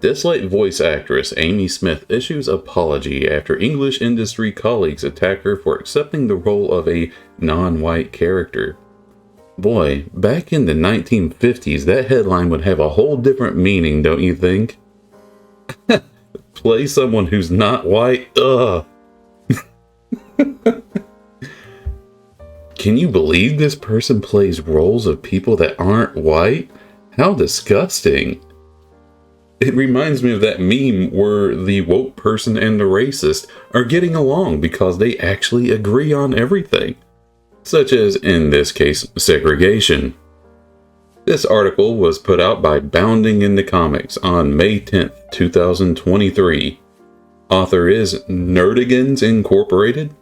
Dislyte voice actress Amy Smith issues apology after English industry colleagues attack her for accepting the role of a non-white character. Boy, back in the 1950s, that headline would have a whole different meaning, don't you think? Play someone who's not white? Ugh. Can you believe this person plays roles of people that aren't white? How disgusting. It reminds me of that meme where the woke person and the racist are getting along because they actually agree on everything. Such as, in this case, segregation. This article was put out by Bounding into Comics on May 10th, 2023. Author is Nerdigans Incorporated.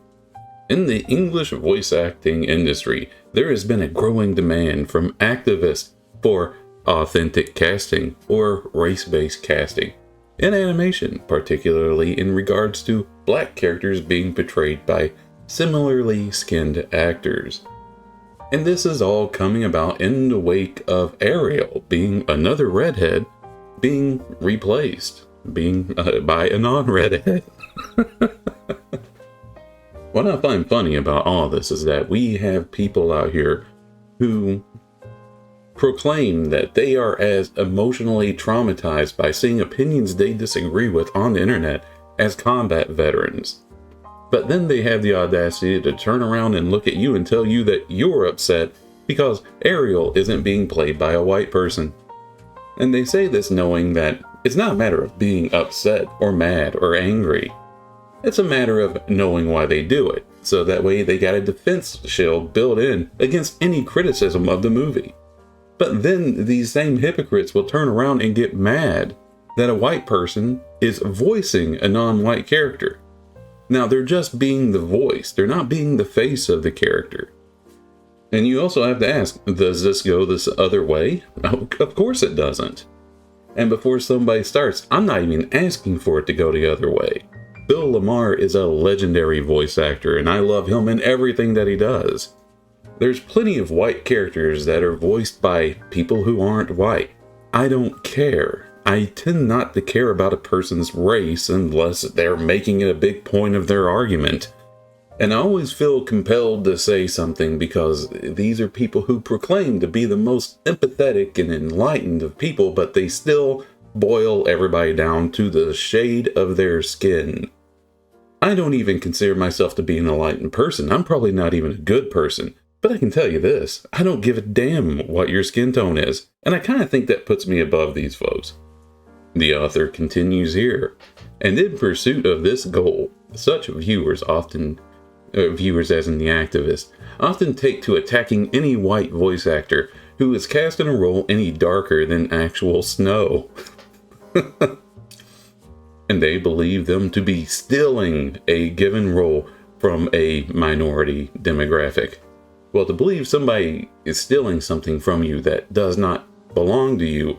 In the English voice acting industry, there has been a growing demand from activists for authentic casting or race-based casting in animation, particularly in regards to black characters being portrayed by similarly skinned actors. And this is all coming about in the wake of Ariel, being another redhead, being replaced by a non-redhead. What I find funny about all this is that we have people out here who proclaim that they are as emotionally traumatized by seeing opinions they disagree with on the internet as combat veterans. But then they have the audacity to turn around and look at you and tell you that you're upset because Ariel isn't being played by a white person. And they say this knowing that it's not a matter of being upset or mad or angry. It's a matter of knowing why they do it, so that way they got a defense shield built in against any criticism of the movie. But then these same hypocrites will turn around and get mad that a white person is voicing a non-white character. Now, they're just being the voice. They're not being the face of the character. And you also have to ask, does this go this other way? Oh, of course it doesn't. And before somebody starts, I'm not even asking for it to go the other way. Bill Lamar is a legendary voice actor, and I love him in everything that he does. There's plenty of white characters that are voiced by people who aren't white. I don't care. I tend not to care about a person's race unless they're making it a big point of their argument. And I always feel compelled to say something because these are people who proclaim to be the most empathetic and enlightened of people, but they still boil everybody down to the shade of their skin. I don't even consider myself to be an enlightened person. I'm probably not even a good person. But I can tell you this, I don't give a damn what your skin tone is. And I kind of think that puts me above these folks. The author continues here. And in pursuit of this goal, such viewers as in the activist, often take to attacking any white voice actor who is cast in a role any darker than actual snow. And they believe them to be stealing a given role from a minority demographic. Well, to believe somebody is stealing something from you that does not belong to you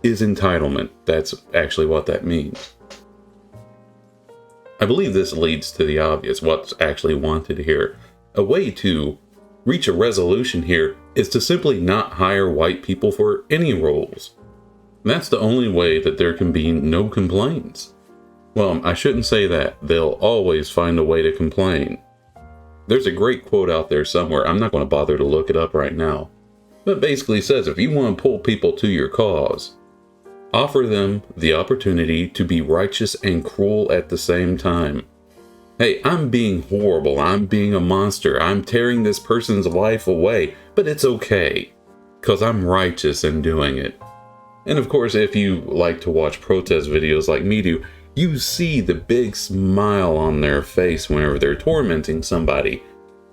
is entitlement. That's actually what that means. I believe this leads to the obvious, what's actually wanted here. A way to reach a resolution here is to simply not hire white people for any roles. That's the only way that there can be no complaints. Well, I shouldn't say that. They'll always find a way to complain. There's a great quote out there somewhere. I'm not going to bother to look it up right now. But it basically says if you want to pull people to your cause, offer them the opportunity to be righteous and cruel at the same time. Hey, I'm being horrible. I'm being a monster. I'm tearing this person's life away. But it's okay, because I'm righteous in doing it. And of course, if you like to watch protest videos like me do, you see the big smile on their face whenever they're tormenting somebody.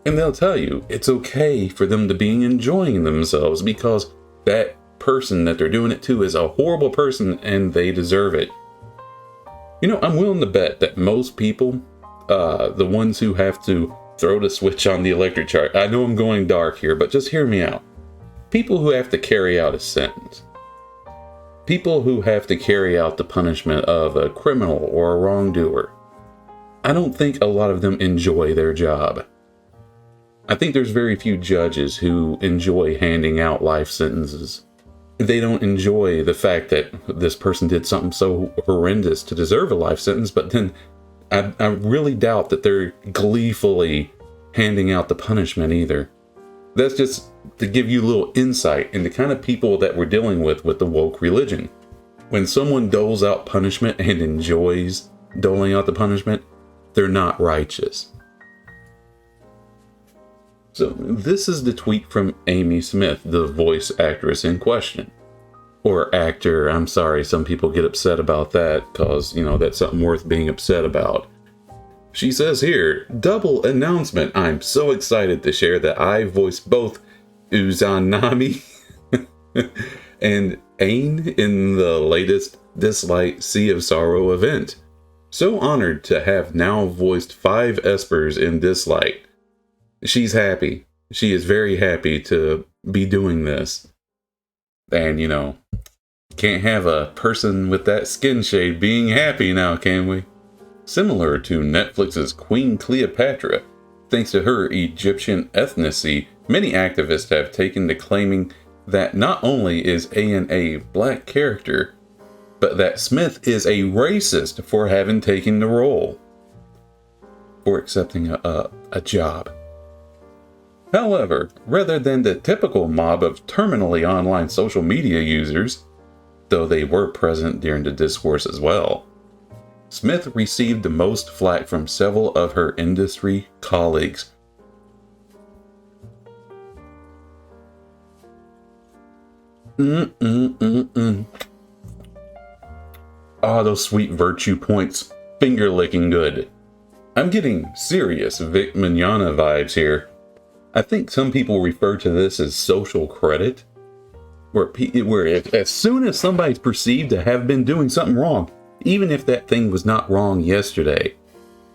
And they'll tell you it's okay for them to be enjoying themselves because that person that they're doing it to is a horrible person and they deserve it. You know, I'm willing to bet that most people, the ones who have to throw the switch on the electric chair, I know I'm going dark here, but just hear me out. People who have to carry out a sentence. People who have to carry out the punishment of a criminal or a wrongdoer. I don't think a lot of them enjoy their job. I think there's very few judges who enjoy handing out life sentences. they don't enjoy the fact that this person did something so horrendous to deserve a life sentence, but then I really doubt that they're gleefully handing out the punishment either. That's just to give you a little insight into the kind of people that we're dealing with the woke religion. When someone doles out punishment and enjoys doling out the punishment, they're not righteous. So this is the tweet from Amy Smith, the voice actress in question. Or actor, I'm sorry, some people get upset about that because, that's something worth being upset about. She says here, double announcement. I'm so excited to share that I voiced both Uzanami and Ain in the latest Dislyte Sea of Sorrow event. So honored to have now voiced 5 Espers in Dislyte. She's happy. She is very happy to be doing this. And, can't have a person with that skin shade being happy now, can we? Similar to Netflix's Queen Cleopatra, thanks to her Egyptian ethnicity, many activists have taken to claiming that not only is Ayn a black character, but that Smith is a racist for having taken the role, for accepting a job. However, rather than the typical mob of terminally online social media users, though they were present during the discourse as well, Smith received the most flack from several of her industry colleagues. Ah, those sweet virtue points. Finger licking good. I'm getting serious Vic Mignogna vibes here. I think some people refer to this as social credit, where as soon as somebody's perceived to have been doing something wrong, even if that thing was not wrong yesterday,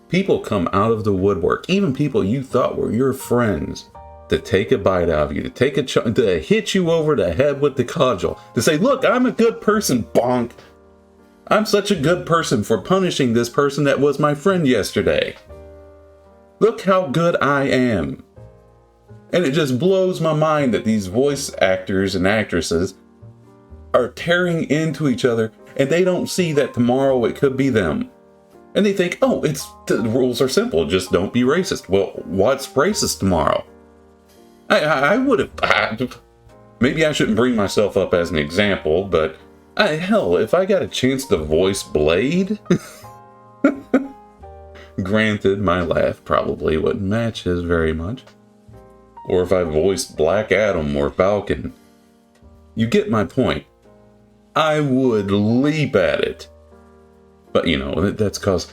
people come out of the woodwork, even people you thought were your friends, to take a bite out of you, to hit you over the head with the cudgel, to say, look, I'm a good person, bonk. I'm such a good person for punishing this person that was my friend yesterday. Look how good I am. And it just blows my mind that these voice actors and actresses are tearing into each other, and they don't see that tomorrow it could be them. And they think, oh, the rules are simple, just don't be racist. Well, what's racist tomorrow? I would have... Maybe I shouldn't bring myself up as an example, but hell, if I got a chance to voice Blade... Granted, my laugh probably wouldn't match his very much. Or if I voiced Black Adam or Falcon. You get my point. I would leap at it. But, that's because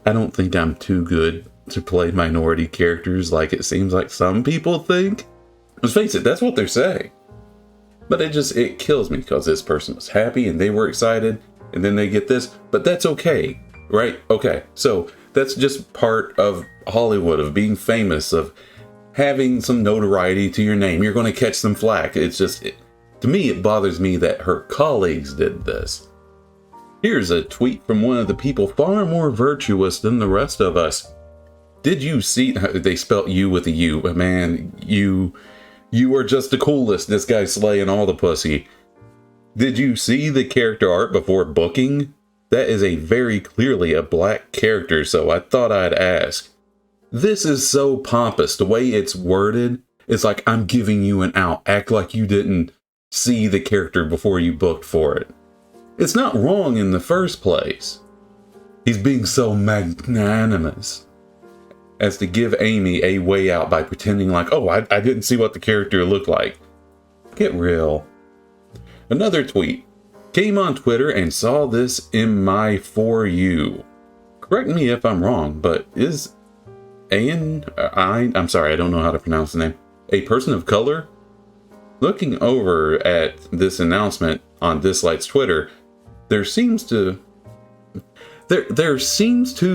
I don't think I'm too good to play minority characters like it seems like some people think. Let's face it, that's what they're saying. But it kills me because this person was happy and they were excited, and then they get this. But that's okay, right? Okay, so that's just part of Hollywood, of being famous, of having some notoriety to your name. You're going to catch some flack. It's just, to me, it bothers me that her colleagues did this. Here's a tweet from one of the people far more virtuous than the rest of us. Did you see, they spelt you with a U, man, you are just the coolest. This guy's slaying all the pussy. Did you see the character art before booking? That is a very clearly a black character, so I thought I'd ask. This is so pompous. The way it's worded, it's like, I'm giving you an out. Act like you didn't see the character before you booked for it. It's not wrong in the first place. He's being so magnanimous as to give Amy a way out by pretending like, oh, I didn't see what the character looked like. Get real. Another tweet. Came on Twitter and saw this in my For You. Correct me if I'm wrong, but is I'm sorry, I don't know how to pronounce the name, a person of color? Looking over at this announcement on Dislyte's Twitter, there seems to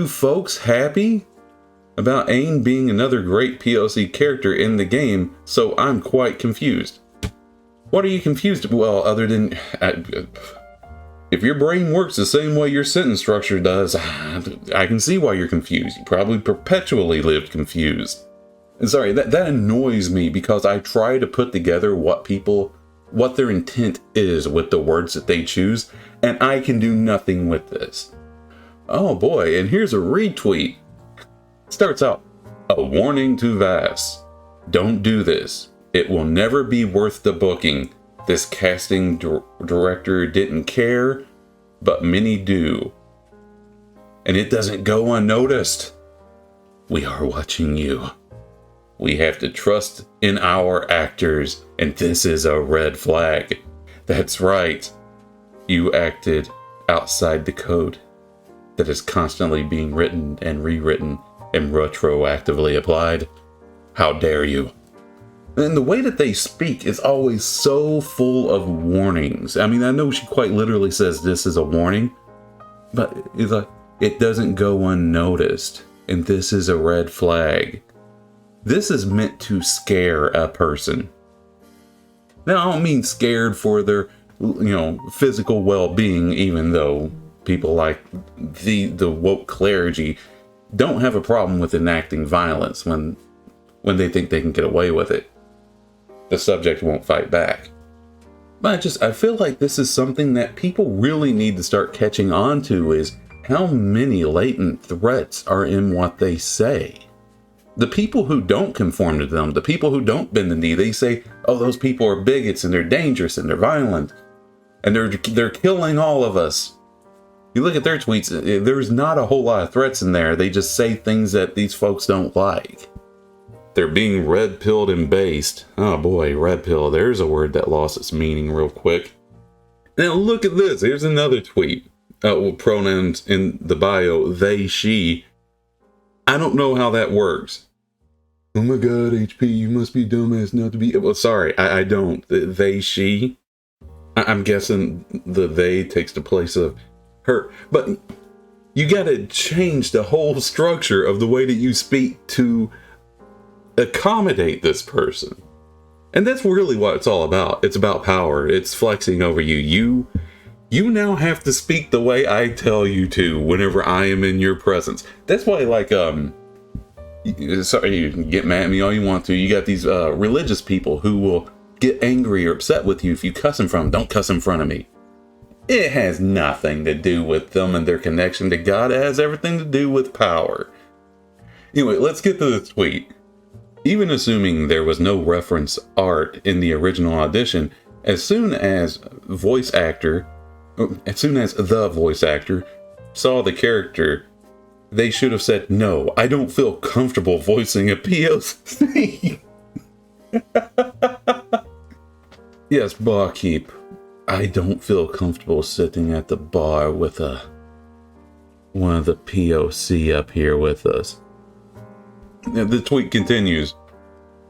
folks happy about Ayn being another great POC character in the game, so I'm quite confused. What are you confused about? Well, other than... if your brain works the same way your sentence structure does, I can see why you're confused. You probably perpetually lived confused. And sorry, that annoys me because I try to put together what people what their intent is with the words that they choose, and I can do nothing with this. Oh boy, and here's a retweet. Starts out, a warning to Vass. Don't do this. It will never be worth the booking. This casting director didn't care, but many do. And it doesn't go unnoticed. We are watching you. We have to trust in our actors, and this is a red flag. That's right. You acted outside the code that is constantly being written and rewritten and retroactively applied. How dare you? And the way that they speak is always so full of warnings. I mean, I know she quite literally says this is a warning, but it's like, it doesn't go unnoticed. And this is a red flag. This is meant to scare a person. Now, I don't mean scared for their, physical well-being, even though people like the woke clergy don't have a problem with enacting violence when they think they can get away with it. The subject won't fight back. But I feel like this is something that people really need to start catching on to, is how many latent threats are in what they say. The people who don't conform to them, the people who don't bend the knee, they say, oh, those people are bigots and they're dangerous and they're violent and they're killing all of us. You look at their tweets, there's not a whole lot of threats in there. They just say things that these folks don't like. They're being red-pilled and based. Oh boy, red pill. There's a word that lost its meaning real quick. Now look at this. Here's another tweet. With pronouns in the bio, they, she. I don't know how that works. Oh my god, HP, you must be dumbass not to be... Well, sorry, I don't. They, she. I'm guessing the they takes the place of her. But you gotta change the whole structure of the way that you speak to accommodate this person. And that's really what it's all about. It's about power. It's flexing over you. You now have to speak the way I tell you to whenever I am in your presence. That's why, sorry, you can get mad at me all you want to. You got these religious people who will get angry or upset with you if you cuss in front of them. Don't cuss in front of me. It has nothing to do with them and their connection to God. It has everything to do with power. Anyway, let's get to the tweet. Even assuming there was no reference art in the original audition, as soon as the voice actor saw the character, they should have said, no, I don't feel comfortable voicing a POC. Yes, barkeep, I don't feel comfortable sitting at the bar with one of the POC up here with us. The tweet continues.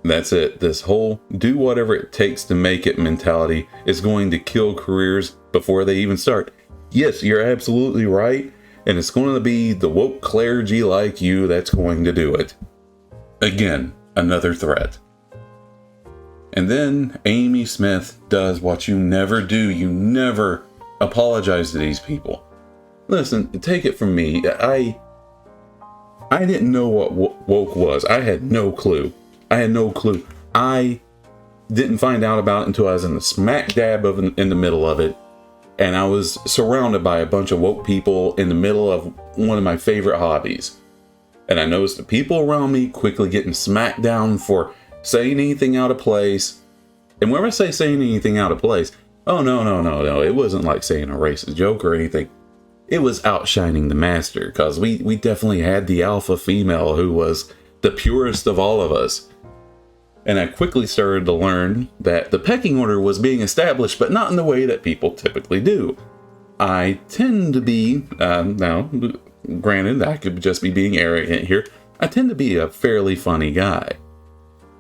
That's it. This whole do whatever it takes to make it mentality is going to kill careers before they even start. Yes, you're absolutely right. And it's going to be the woke clergy like you that's going to do it. Again, another threat. And then Amy Smith does what you never do. You never apologize to these people. Listen, take it from me. I didn't know what woke was. I had no clue. I didn't find out about it until I was in the smack dab in the middle of it. And I was surrounded by a bunch of woke people in the middle of one of my favorite hobbies. And I noticed the people around me quickly getting smacked down for saying anything out of place. And when I say saying anything out of place, oh, no. It wasn't like saying a racist joke or anything. It was outshining the master, because we definitely had the alpha female who was the purest of all of us. And I quickly started to learn that the pecking order was being established, but not in the way that people typically do. I tend to be, now, granted, I could just be being arrogant here, I tend to be a fairly funny guy.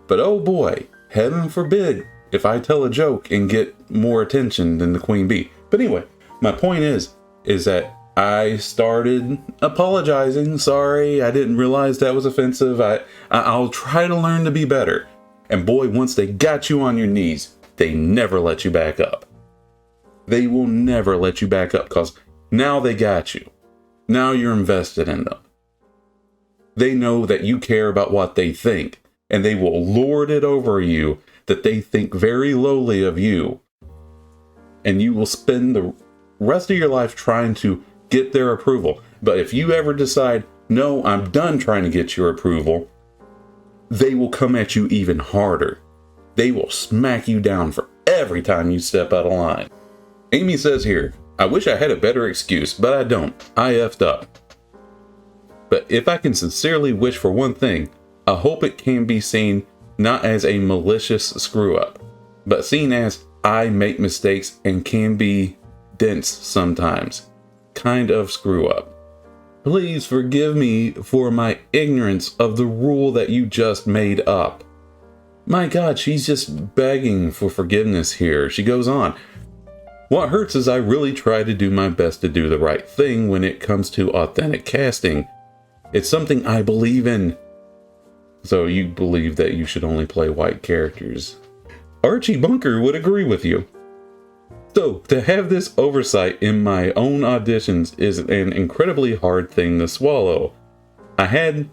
But oh boy, heaven forbid if I tell a joke and get more attention than the queen bee. But anyway, my point is that I started apologizing. Sorry, I didn't realize that was offensive. I'll try to learn to be better. And boy, once they got you on your knees, they never let you back up. They will never let you back up, because now they got you. Now you're invested in them. They know that you care about what they think, and they will lord it over you that they think very lowly of you and you will spend the rest of your life trying to get their approval. But if you ever decide, no, I'm done trying to get your approval, they will come at you even harder. They will smack you down for every time you step out of line. Amy says here, I wish I had a better excuse, but I don't. I effed up. But if I can sincerely wish for one thing, I hope it can be seen not as a malicious screw-up, but seen as I make mistakes and can be dense sometimes. Kind of screw-up. Please forgive me for my ignorance of the rule that you just made up. My God, she's just begging for forgiveness here. She goes on. What hurts is I really try to do my best to do the right thing when it comes to authentic casting. It's something I believe in. So you believe that you should only play white characters. Archie Bunker would agree with you. So, to have this oversight in my own auditions is an incredibly hard thing to swallow. I had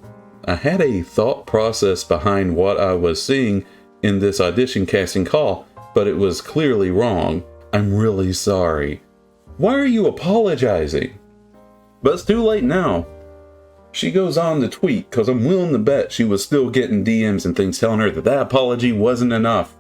a thought process behind what I was seeing in this audition casting call, but it was clearly wrong. I'm really sorry. Why are you apologizing? But it's too late now. She goes on to tweet, because I'm willing to bet she was still getting DMs and things telling her that apology wasn't enough.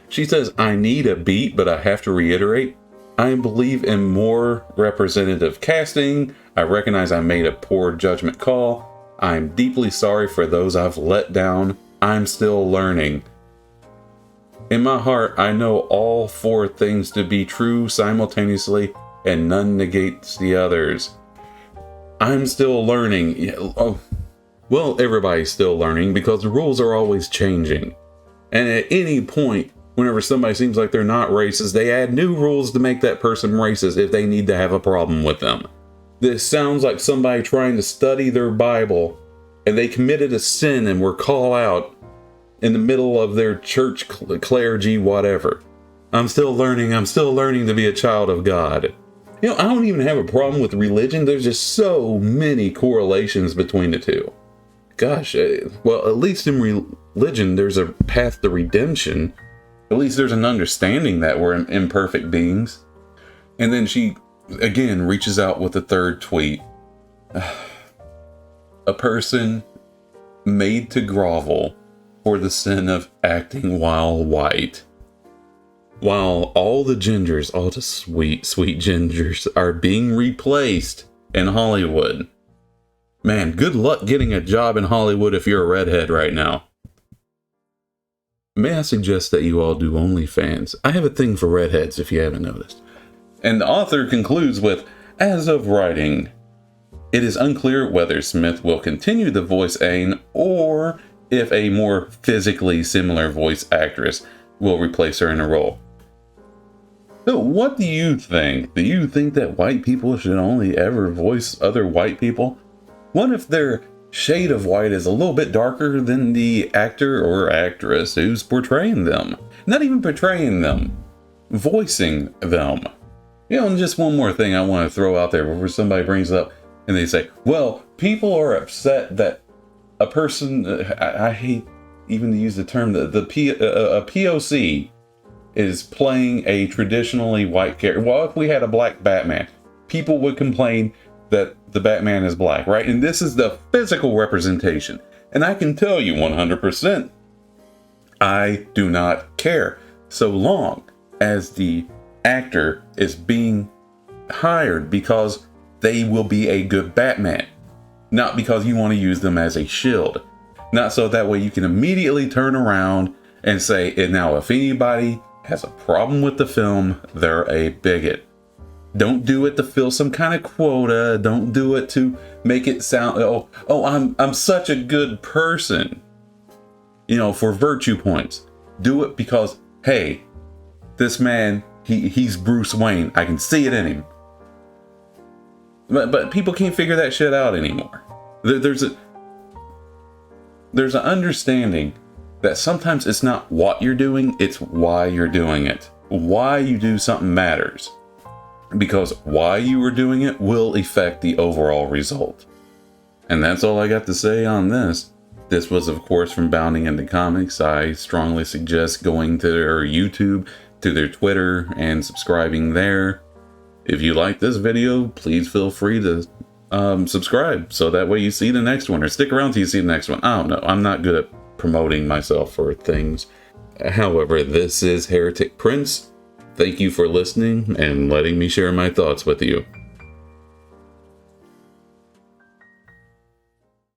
She says, I need a beat, but I have to reiterate, I believe in more representative casting. I recognize I made a poor judgment call. I'm deeply sorry for those I've let down. I'm still learning. In my heart, I know all four things to be true simultaneously, and none negates the others. I'm still learning. Yeah, oh, well, everybody's still learning because the rules are always changing. And at any point, whenever somebody seems like they're not racist, they add new rules to make that person racist if they need to have a problem with them. This sounds like somebody trying to study their Bible and they committed a sin and were called out in the middle of their church clergy, whatever. I'm still learning to be a child of God. You know, I don't even have a problem with religion. There's just so many correlations between the two. Gosh, well, at least in religion, there's a path to redemption. At least there's an understanding that we're imperfect beings. And then she, again, reaches out with a third tweet. A person made to grovel for the sin of acting while white. While all the gingers, all the sweet, sweet gingers, are being replaced in Hollywood. Man, good luck getting a job in Hollywood if you're a redhead right now. May I suggest that you all do OnlyFans? I have a thing for redheads if you haven't noticed. And the author concludes with, as of writing, it is unclear whether Smith will continue to voice Aang or if a more physically similar voice actress will replace her in a role. So what do you think? Do you think that white people should only ever voice other white people? What if their shade of white is a little bit darker than the actor or actress who's portraying them? Not even portraying them, voicing them. You know, and just one more thing I want to throw out there before somebody brings it up and they say, well, people are upset that a person, I hate even to use the term, a POC is playing a traditionally white character. Well, if we had a black Batman, people would complain that the Batman is black, right? And this is the physical representation. And I can tell you 100%, I do not care so long as the actor is being hired because they will be a good Batman, not because you want to use them as a shield. Not so that way you can immediately turn around and say, and now if anybody has a problem with the film, they're a bigot. Don't do it to fill some kind of quota. Don't do it to make it sound, I'm such a good person, you know, for virtue points. Do it because, hey, this man, he's Bruce Wayne. I can see it in him. But people can't figure that shit out anymore. There's an understanding that sometimes it's not what you're doing, it's why you're doing it. Why you do something matters. Because why you are doing it will affect the overall result. And that's all I got to say on this. This was, of course, from Bounding into Comics. I strongly suggest going to their YouTube to their Twitter and subscribing there. If you like this video, please feel free to subscribe, so that way you see the next one, or stick around till you see the next one. I don't know. I'm not good at promoting myself for things. However, this is Heretic Prince. Thank you for listening and letting me share my thoughts with you.